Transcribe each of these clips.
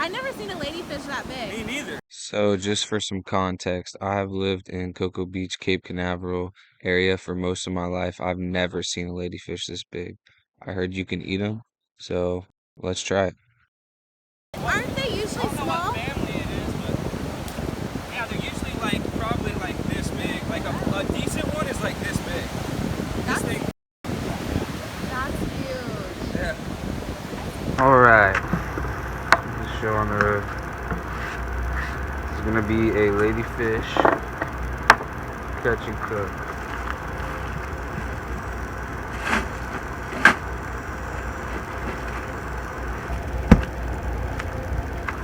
I never seen a ladyfish that big. Me neither. So, just for some context, I have lived in Cocoa Beach, Cape Canaveral area for most of my life. I've never seen a ladyfish this big. I heard you can eat them, so let's try it. Aren't they usually I don't know what small? family it is, but yeah, they're usually like probably like this big. Like a decent one is like this big. This thing. That's huge. Yeah. All right, the show on the road. It's gonna be a ladyfish catch and cook.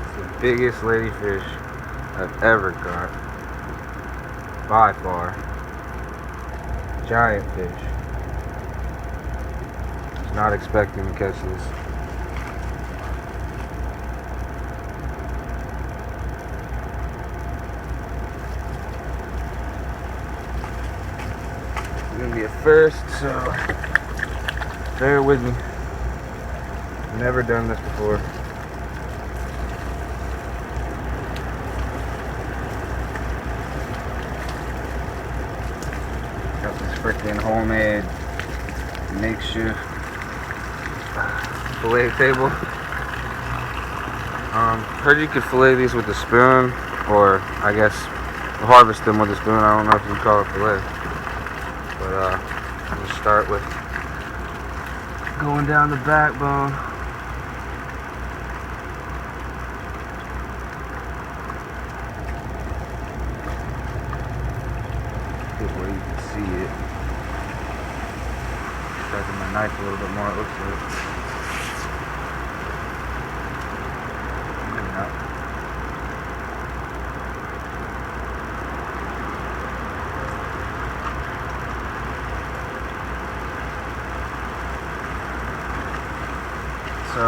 It's the biggest ladyfish I've ever caught, by far. Giant fish. Was not expecting to catch this. It's gonna be a first, so bear with me. Never done this before. Got this freaking homemade makeshift fillet table. Heard you could fillet these with a spoon, or I guess harvest them with a spoon. I don't know if you call it fillet. But we'll start with going down the backbone. Get where you can see it. Striking my knife a little bit more, it looks like. Maybe not. So,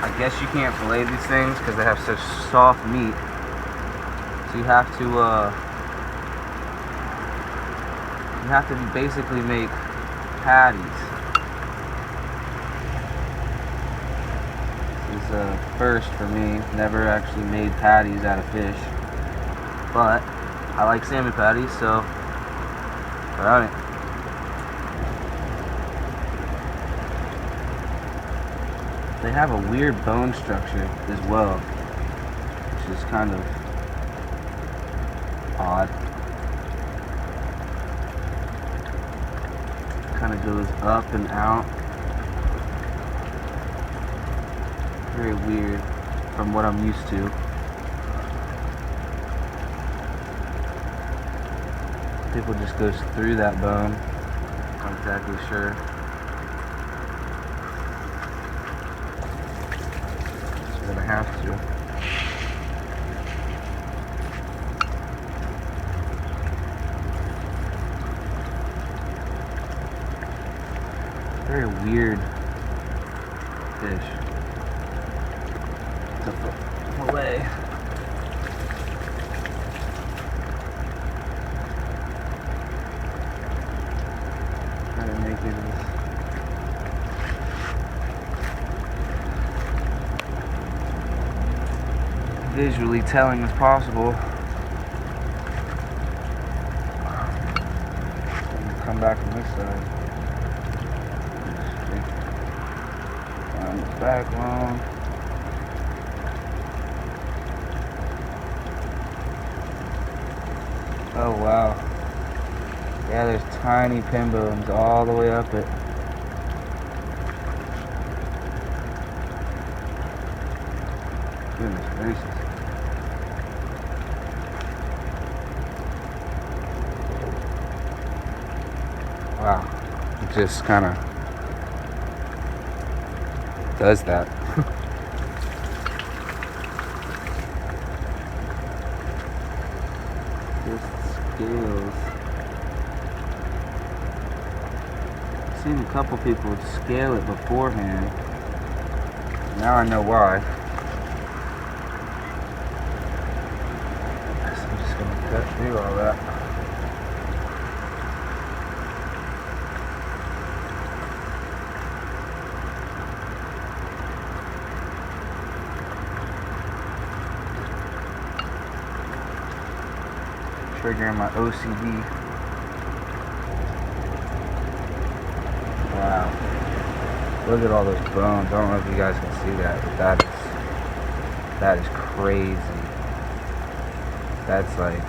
I guess you can't fillet these things because they have such soft meat. So you have to basically make patties. This is a first for me. Never actually made patties out of fish, but I like salmon patties, so we're on it. They have a weird bone structure as well, which is kind of odd. Kind of goes up and out. Very weird from what I'm used to. People just goes through that bone. Not exactly sure. So I'm gonna have to. Very weird fish. It's a fillet. Try to make it as visually telling as possible. Come back from this side. On the back long. Oh wow. Yeah, there's tiny pin bones all the way up it. Goodness gracious. Wow. It just kind of does that. Just scales. I've seen a couple people scale it beforehand. Now I know why. So I'm just gonna cut through all that. triggering my OCD. Wow. Look at all those bones. I don't know if you guys can see that, but that is crazy. That's like,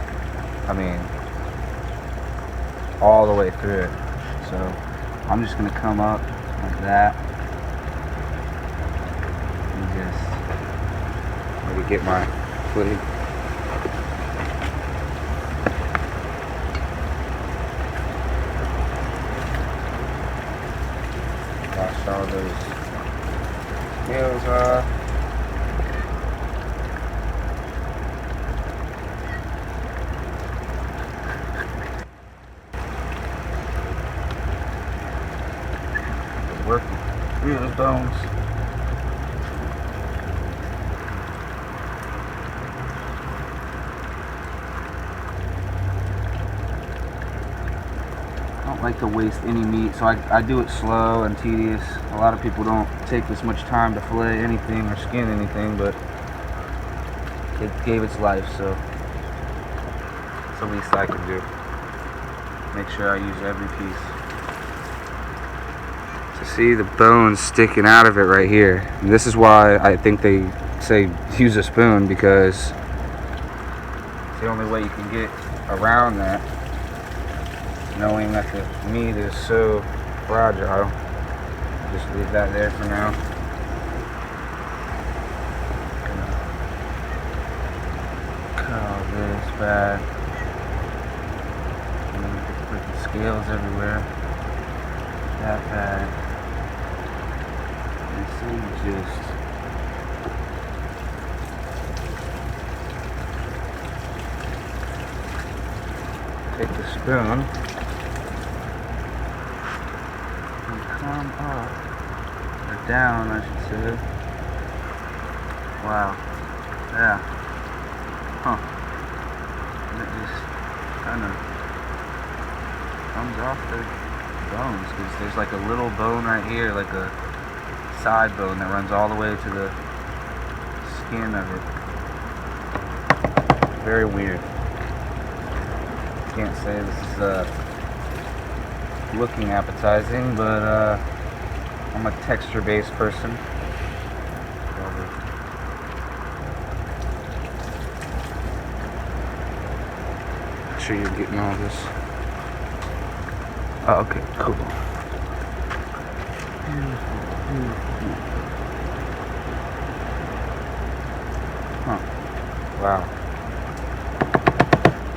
I mean, all the way through it. So I'm just gonna come up like that and just maybe get my footage. Wash all those scales off. Working through the bones. I don't like to waste any meat, so I do it slow and tedious. A lot of people don't take this much time to fillet anything or skin anything, but it gave its life, so it's the least I can do. Make sure I use every piece. To see the bones sticking out of it right here. And this is why I think they say use a spoon, because it's the only way you can get around that, knowing that the meat is so fragile. Just leave that there for now. Cut all this back. And then get the freaking scales everywhere. That bad. And so you just take the spoon and come up, or down I should say. Wow. Yeah. Huh. And it just kind of comes off the bones, because there's like a little bone right here, like a side bone that runs all the way to the skin of it. Very weird. Can't say this is looking appetizing, but I'm a texture-based person. Make sure you're getting all this. Oh, okay, cool. Huh. Wow.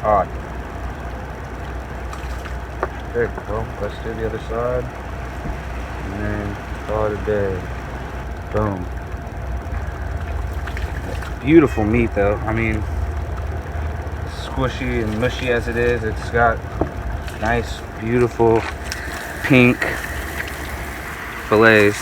Odd. Okay, well, let's do the other side. And then call it a day. Boom. Beautiful meat, though. I mean, squishy and mushy as it is, it's got nice, beautiful, pink fillets.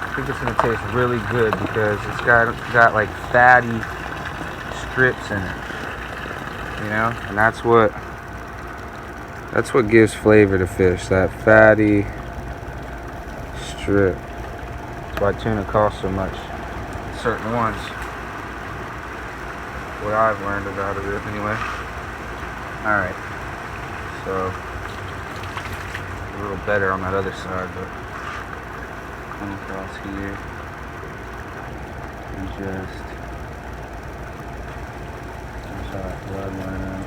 I think it's gonna taste really good because it's got like fatty strips in it, you know, and that's what gives flavor to fish. That fatty strip. That's why tuna costs so much. Certain ones. What I've learned about it anyway. Alright. So a little better on that other side, but come across here and just push that blood line out.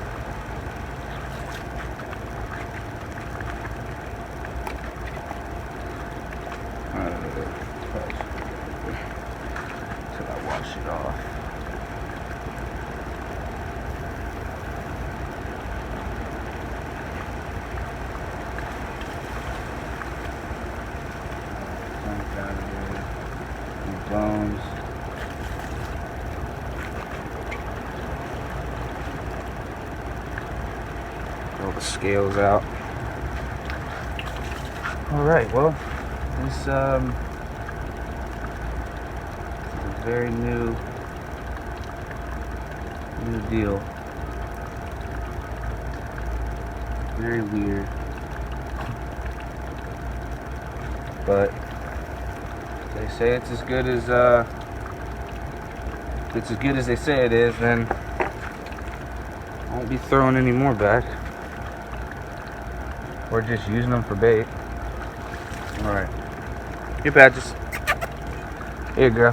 Till I wash it off. Out of there. The bones. All the scales out. Alright, well, this is a very new deal. Very weird. but they say it's as good as they say it is, then I won't be throwing any more back. Or just using them for bait. Alright. Here, Patches. Here, girl.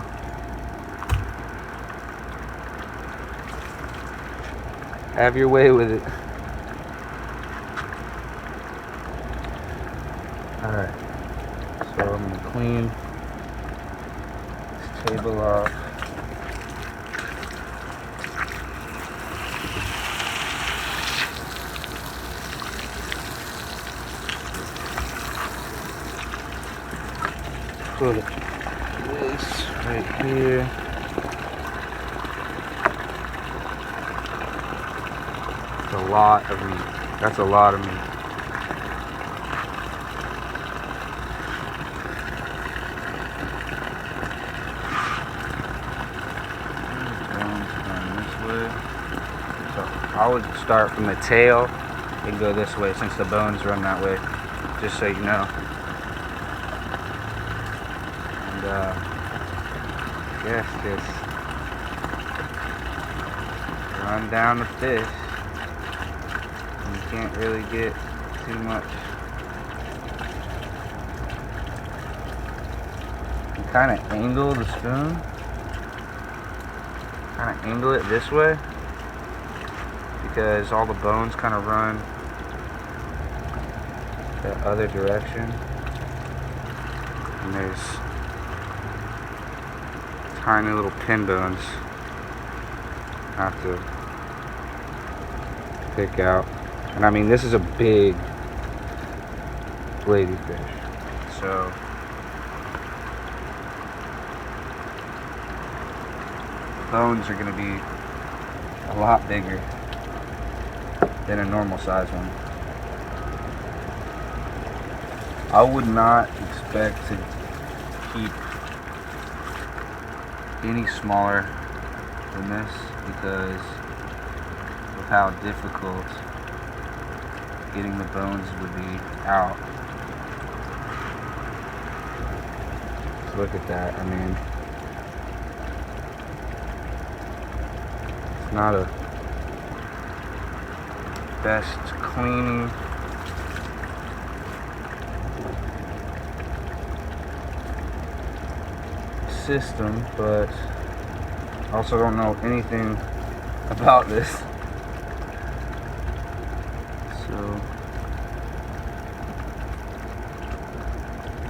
Have your way with it. Alright. So I'm going to clean this table off. Put this right here. That's a lot of meat. That's a lot of meat. Bones going this way. So I would start from the tail and go this way since the bones run that way. Just so you know. Yes, just run down the fish. And you can't really get too much. You kind of angle the spoon. Kind of angle it this way because all the bones kind of run the other direction. And there's tiny little pin bones I have to pick out. And I mean, this is a big ladyfish, so bones are going to be a lot bigger than a normal size one. I would not expect to keep any smaller than this because of how difficult getting the bones would be out. Just look at that. I mean, it's not a best cleaning system, but I also don't know anything about this, so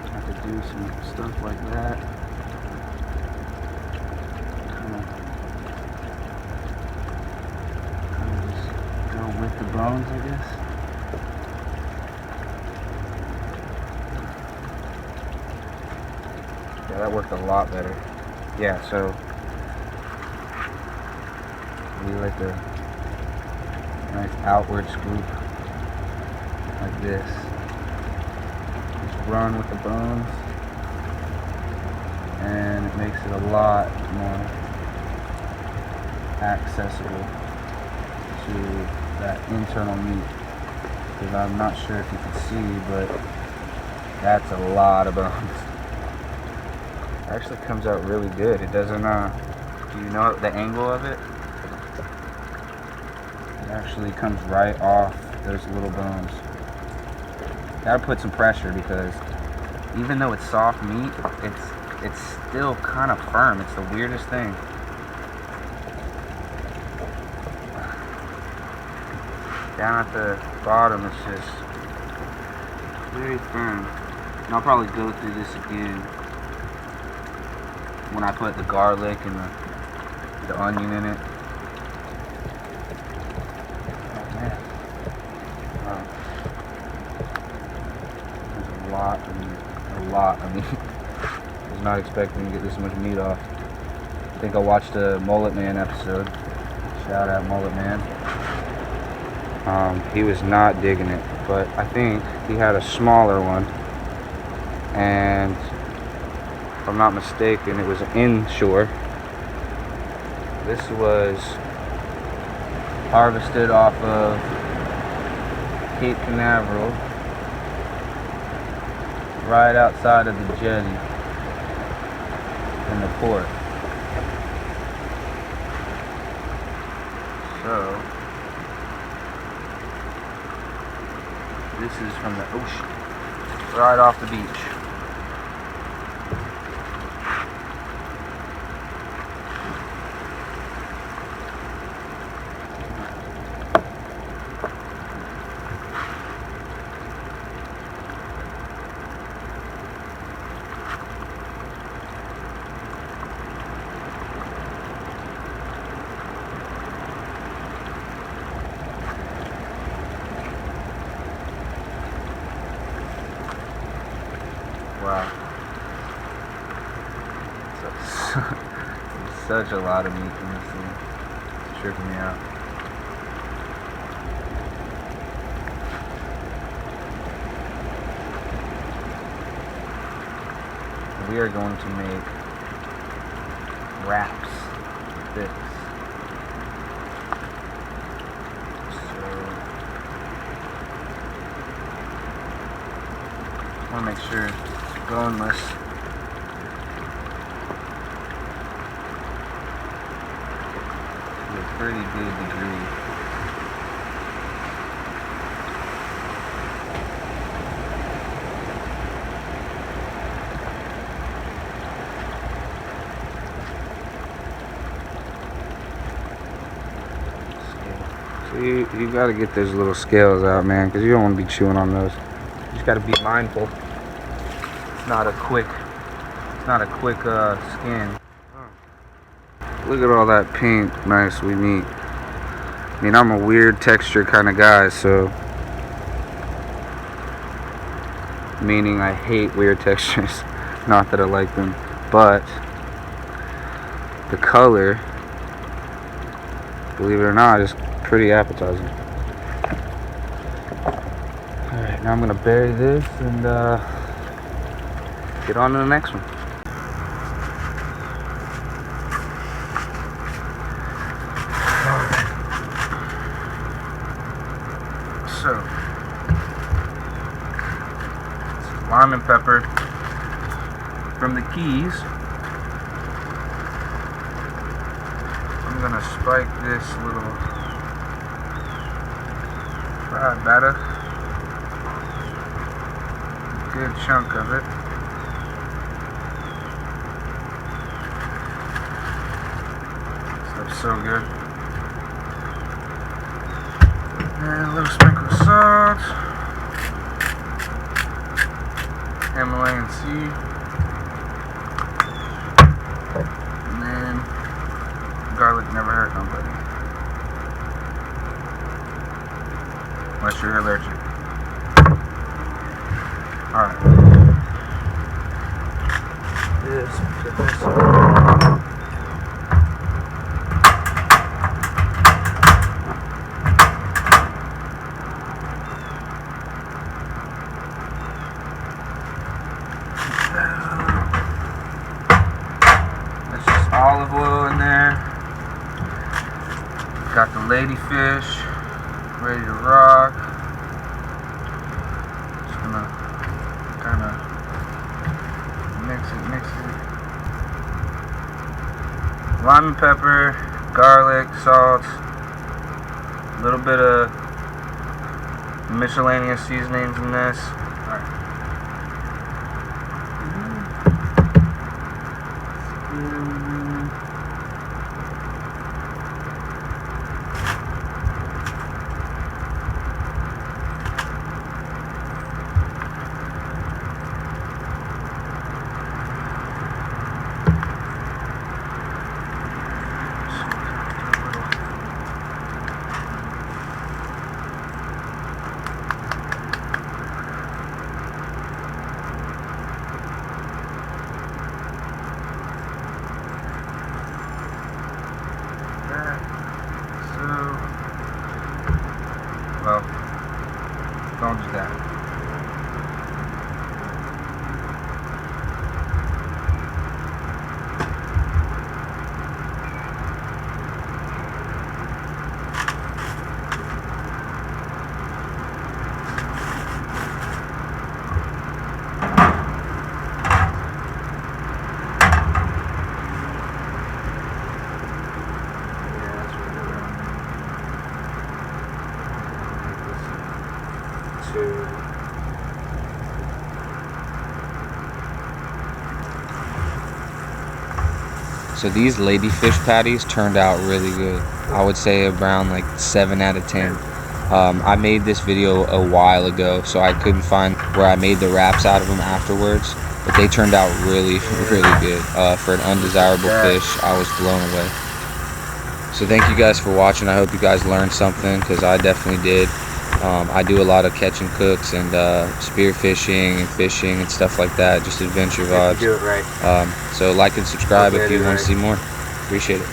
I have to do some stuff like that. Kind of just go with the bones, I guess. Yeah, that worked a lot better. Yeah, so we like a nice outward scoop like this. Just run with the bones, and it makes it a lot more accessible to that internal meat. Because I'm not sure if you can see, but that's a lot of bones. It actually comes out really good. It doesn't, do you know the angle of it? It actually comes right off those little bones. Gotta put some pressure because even though it's soft meat, it's still kind of firm. It's the weirdest thing. Down at the bottom, it's just very firm. And I'll probably go through this again when I put the garlic and the onion in it. Oh man. Wow. There's a lot of meat. I was not expecting to get this much meat off. I think I watched a Mullet Man episode. Shout out Mullet Man. He was not digging it, but I think he had a smaller one. And if I'm not mistaken, it was inshore. This was harvested off of Cape Canaveral. right outside of the jetty in the port. So this is from the ocean, right off the beach. Wow. There's such a lot of meat in this thing. It's tripping me out. We are going to make wraps with this. I want to make sure it's boneless. To a pretty good degree. So you got to get those little scales out, man, because you don't want to be chewing on those. You just got to be mindful. It's not a quick skin. Look at all that pink, nice sweet meat. I mean, I'm a weird texture kind of guy, so meaning I hate weird textures. Not that I like them, but the color, believe it or not, is pretty appetizing. Alright, now I'm gonna bury this and get on to the next one. So, lime and pepper from the Keys. I'm gonna spike this little fried batter, a good chunk of it. Stuff's so good. And a little sprinkle of salt, Himalayan sea, and then garlic never hurt nobody, unless you're allergic. Alright. Put this on. That's just olive oil in there. Got the ladyfish ready to rock. Just gonna kind of mix it. Lime and pepper, garlic, salt, a little bit of miscellaneous seasonings in this. Alright. So these ladyfish patties turned out really good. I would say around like 7 out of 10. I made this video a while ago, so I couldn't find where I made the wraps out of them afterwards, but they turned out really, really good. For an undesirable fish, I was blown away. So thank you guys for watching. I hope you guys learned something, because I definitely did. I do a lot of catch and cooks and spear fishing and fishing and stuff like that, just adventure vibes. Do it right. So like and subscribe if you want to see more. Appreciate it.